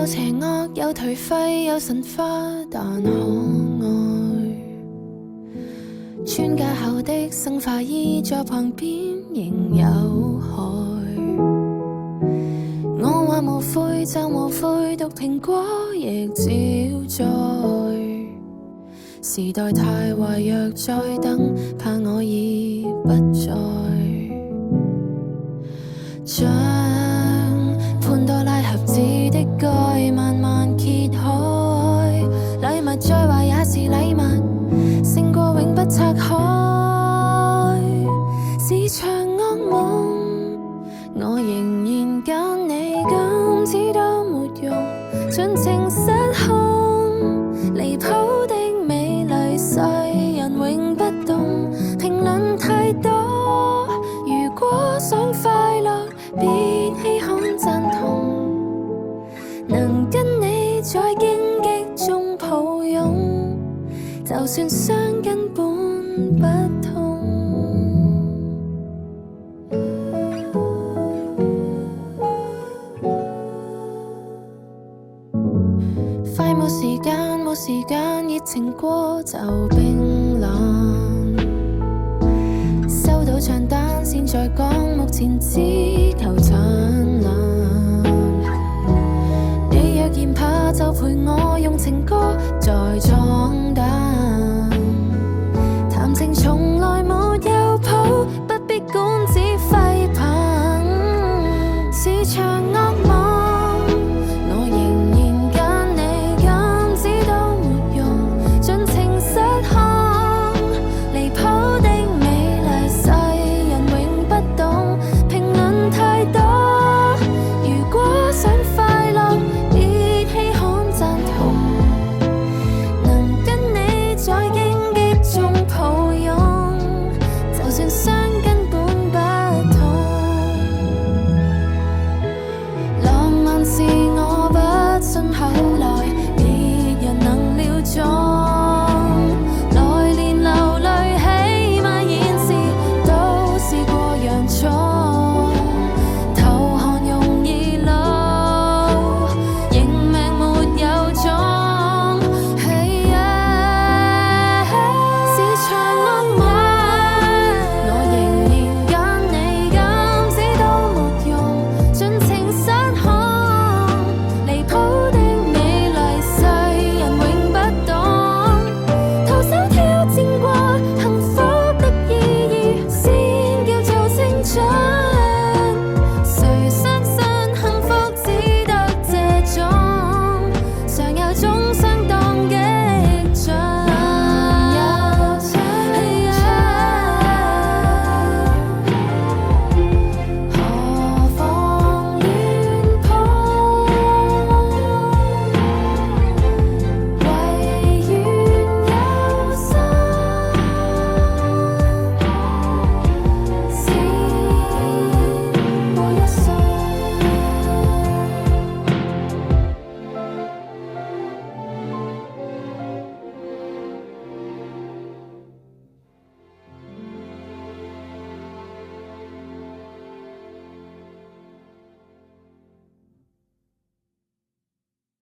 邪惡，有頹廢，有神化，但可愛。穿甲後的生化衣在旁邊仍有害。我話無悔就無悔，毒蘋果亦照在。時代太壞，若再等，怕我已不在。將潘多拉盒子的蓋慢慢揭開，禮物再壞也是禮物，勝過永不拆開。是場惡夢，我仍然揀你，今次都沒用，盡情失控，離譜的美麗世人永不懂，評論太多。如果想快樂，別稀罕贊同，能跟你在荊棘中抱擁，就算傷根本不痛。快冇時間，冇時間，熱情過就冰冷。收到帳單先再講，目前只